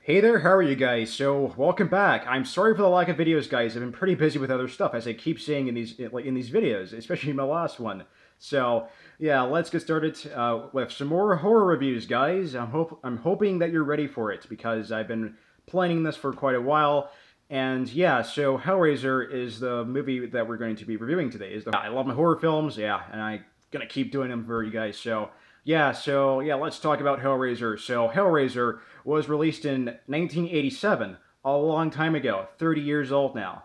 Hey there, how are you guys? So, welcome back. I'm sorry for the lack of videos, guys. I've been pretty busy with other stuff, as I keep saying in these videos, especially my last one. So, yeah, let's get started with some more horror reviews, guys. I'm hoping that you're ready for it because I've been planning this for quite a while. And yeah, so Hellraiser is the movie that we're going to be reviewing today. I love my horror films, yeah, and I'm gonna keep doing them for you guys. So yeah, let's talk about Hellraiser. So Hellraiser was released in 1987, a long time ago, 30 years old now.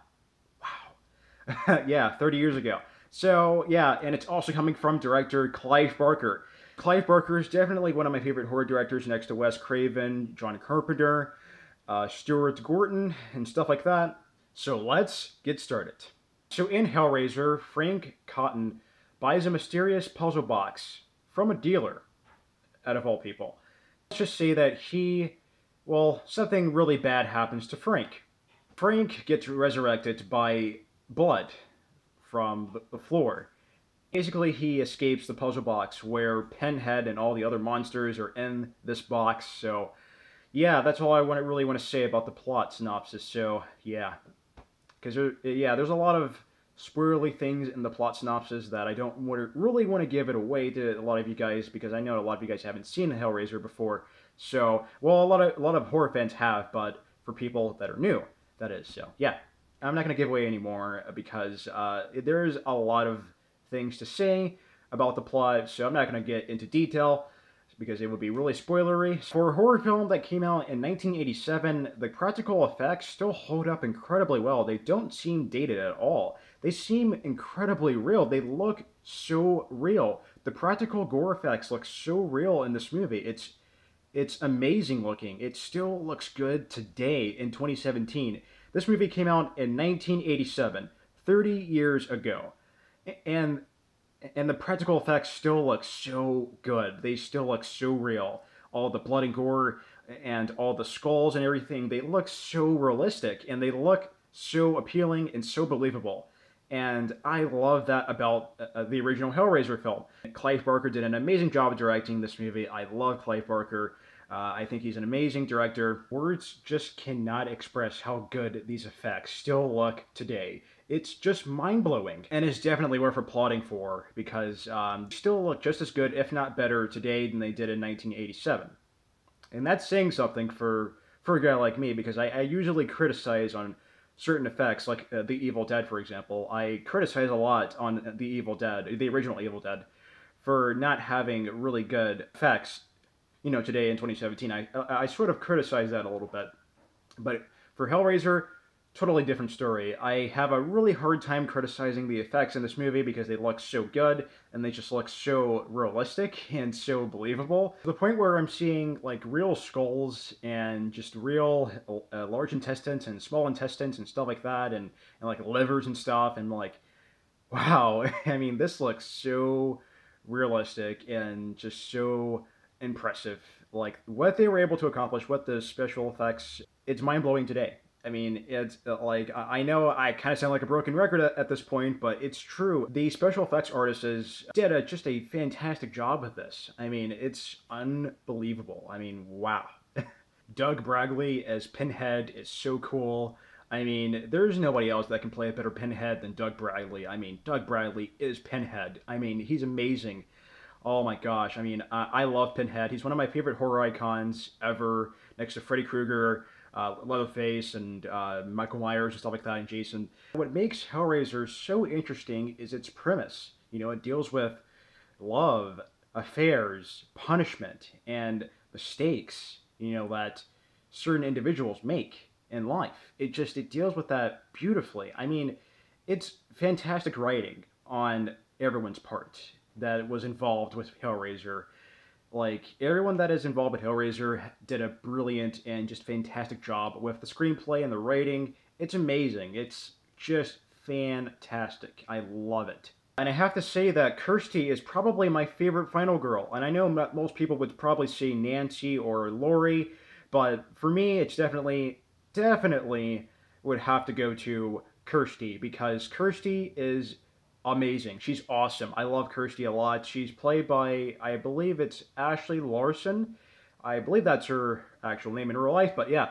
Wow. Yeah, 30 years ago. So yeah, and it's also coming from director Clive Barker. Clive Barker is definitely one of my favorite horror directors next to Wes Craven, John Carpenter, Stuart Gordon, and stuff like that. So let's get started. So in Hellraiser, Frank Cotton buys a mysterious puzzle box from a dealer, out of all people. Let's just say that something really bad happens to Frank. Frank gets resurrected by blood from the floor. Basically, he escapes the puzzle box where Pinhead and all the other monsters are in this box. So, yeah, that's all I really want to say about the plot synopsis. So, yeah, because there's a lot of spoilerly things in the plot synopsis that I don't really want to give it away to a lot of you guys, because I know a lot of you guys haven't seen Hellraiser before. So, well, a lot of horror fans have, but for people that are new, that is. So, yeah, I'm not going to give away anymore because there's a lot of things to say about the plot, so I'm not going to get into detail because it would be really spoilery. For a horror film that came out in 1987, the practical effects still hold up incredibly well. They don't seem dated at all. They seem incredibly real. They look so real. The practical gore effects look so real in this movie. It's amazing looking. It still looks good today in 2017. This movie came out in 1987, 30 years ago. And the practical effects still look so good. They still look so real. All the blood and gore and all the skulls and everything, they look so realistic and they look so appealing and so believable. And I love that about the original Hellraiser film. Clive Barker did an amazing job of directing this movie. I love Clive Barker. I think he's an amazing director. Words just cannot express how good these effects still look today. It's just mind-blowing, and it's definitely worth applauding for, because still look just as good, if not better, today than they did in 1987. And that's saying something for a guy like me, because I usually criticize on certain effects, like The Evil Dead, for example. I criticize a lot on The Evil Dead, the original Evil Dead, for not having really good effects, today in 2017. I sort of criticize that a little bit. But for Hellraiser, totally different story. I have a really hard time criticizing the effects in this movie because they look so good and they just look so realistic and so believable. To the point where I'm seeing like real skulls and just real large intestines and small intestines and stuff like that, and like livers and stuff, and like, wow, I mean, this looks so realistic and just so impressive. Like, what they were able to accomplish, what the special effects, it's mind-blowing today. I mean, it's like, I know I kind of sound like a broken record at this point, but it's true. The special effects artists did just a fantastic job with this. I mean, it's unbelievable. I mean, wow. Doug Bradley as Pinhead is so cool. I mean, there's nobody else that can play a better Pinhead than Doug Bradley. I mean, Doug Bradley is Pinhead. I mean, he's amazing. Oh my gosh, I mean, I love Pinhead. He's one of my favorite horror icons ever, next to Freddy Krueger, Leatherface, and Michael Myers and stuff like that, and Jason. What makes Hellraiser so interesting is its premise. It deals with love, affairs, punishment, and mistakes, that certain individuals make in life. It deals with that beautifully. I mean, it's fantastic writing on everyone's part that was involved with Hellraiser. Like, everyone that is involved with Hellraiser did a brilliant and just fantastic job with the screenplay and the writing. It's amazing. It's just fantastic. I love it. And I have to say that Kirsty is probably my favorite final girl. And I know most people would probably say Nancy or Laurie, but for me, it's definitely would have to go to Kirsty, because Kirsty is amazing. She's awesome. I love Kirsty a lot. She's played by, I believe it's Ashley Larson. I believe that's her actual name in real life, but yeah.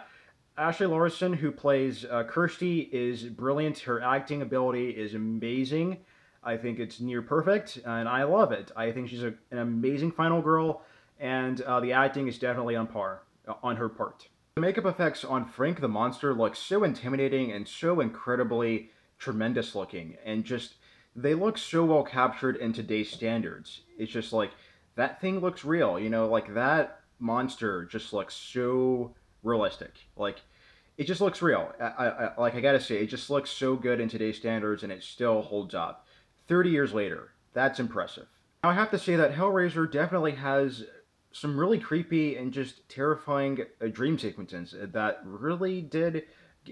Ashley Larson, who plays Kirsty, is brilliant. Her acting ability is amazing. I think it's near perfect, and I love it. I think she's an amazing final girl, and the acting is definitely on par on her part. The makeup effects on Frank the Monster look so intimidating and so incredibly tremendous looking, and just they look so well captured in today's standards. It's just like that thing looks real, you know, like that monster just looks so realistic. Like it just looks real. Like I gotta say, it just looks so good in today's standards, and it still holds up. 30 years later, that's impressive. Now I have to say that Hellraiser definitely has some really creepy and just terrifying dream sequences that really did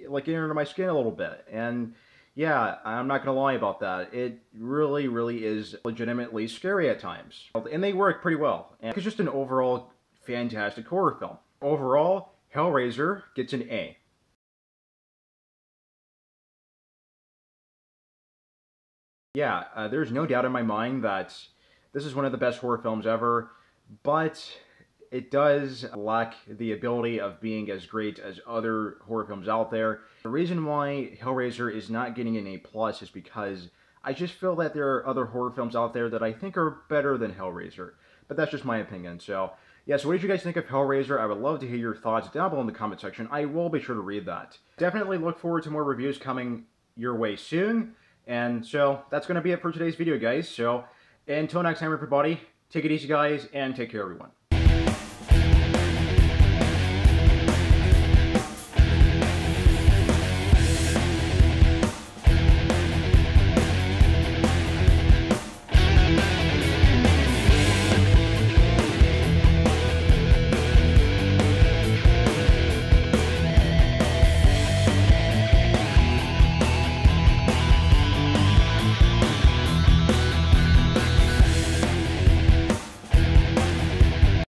like get under my skin a little bit. And yeah, I'm not gonna lie about that. It really, really is legitimately scary at times, and they work pretty well. And it's just an overall fantastic horror film. Overall, Hellraiser gets an A. Yeah, there's no doubt in my mind that this is one of the best horror films ever, but it does lack the ability of being as great as other horror films out there. The reason why Hellraiser is not getting an A+ is because I just feel that there are other horror films out there that I think are better than Hellraiser. But that's just my opinion. So, yeah, so what did you guys think of Hellraiser? I would love to hear your thoughts down below in the comment section. I will be sure to read that. Definitely look forward to more reviews coming your way soon. And so that's going to be it for today's video, guys. So until next time, everybody, take it easy, guys, and take care, everyone.